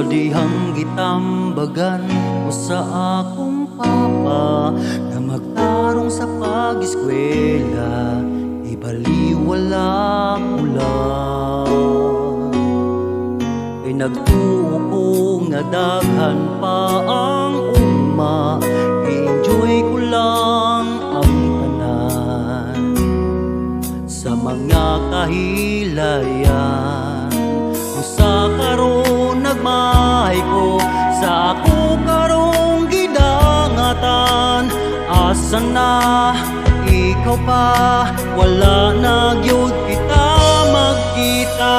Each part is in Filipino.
dihang gitambagan o sa akong papa na magtarong sa pag-eskwela, ibaliwala ulan. Kay nagtuo ko nga daghan pa ang uma, i-enjoy ko lang ang tanan sa mga kahilayan. Kung sa karon nagmahay ko, sa ako karong gidangatan, asa na ikaw pa, wala na gyud kita magkita.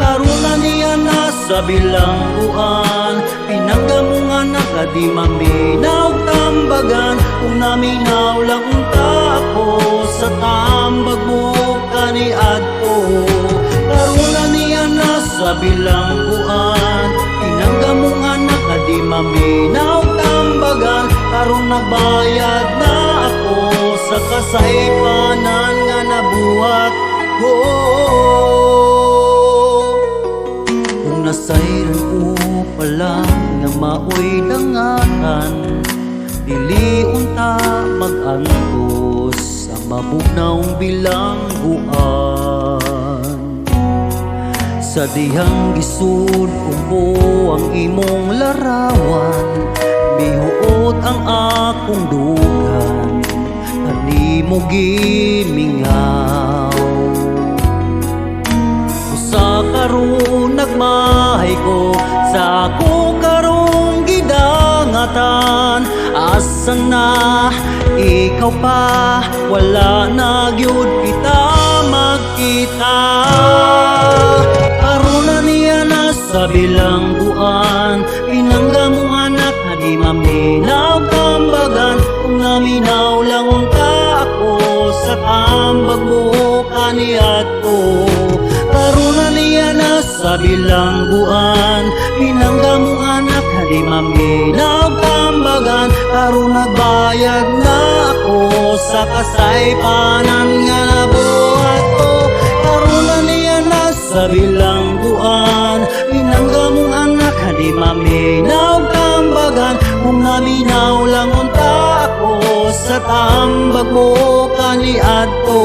Karuna niya na sa bilangguan, pinanggamungan na kadi maminaw tambagan. Kung naminaw lang unta ako, sa tambag mo kaniadto. Karuna niya na sa bilangguan, pinanggamungan na kadi maminaw tambagan. Karon nagbayad na ako sa kasaypanan nga nabuhat ko. Kung nasayran ko pa lang nga maoy dangatan, dili unta mag-antos sa mabugnaong bilangguan. Sa dihang gisud umbo ang imong larawan, mihuot ang akong dugan, kanimo gimingaw. Sa karon nagmahay ko, sa ako karong gidangatan, asa na ikaw pa, wala na gyud kita magkita. Karuna niya na sa bilangguan, pinanggamuhan na kadi maminaw tambagan. Kung naminaw lang unta ako, sa tambag mo kaniadto. Karuna niya na sa bilangguan, pinanggamuhan na kadi maminaw tambagan. Karon nagbayad na ako sa kasaypanan nga nabuhat ko. Karuna niya na sa bilangguan, pinanggamuhan na kadi maminaw tambagan. Kung naminaw lang unta ako, sa tambag mo kaniadto.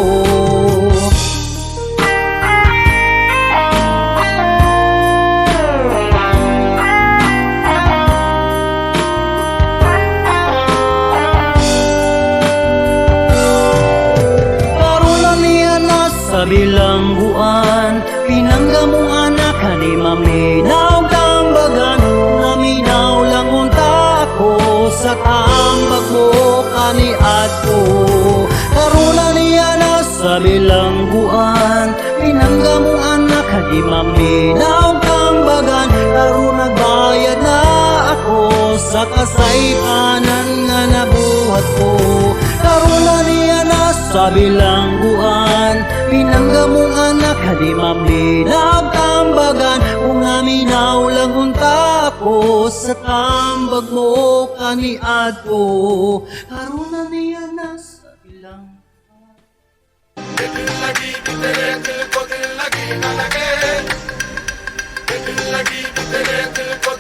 Sa bilangguan, pinanggamuhan na kani maminaw tambagan. Naminaw lang unta ako, sa tambag mo kaniadto. Karuna niya na sa bilangguan, pinanggamuhan na kani maminaw tambagan. Karon nagbayad na ako sa kasaypanan nga nabuhat ko. Karuna niya na sa bilangguan, pinanggamuhan na kadi maminaw tambagan. Kung naminaw lang unta ako, sa tambag mo kaniadto. Karuna niya na sa bilangguan. दिल लगी कि तेरे दिल को दिल लगी न लगे, दिल लगी कि तेरे दिल को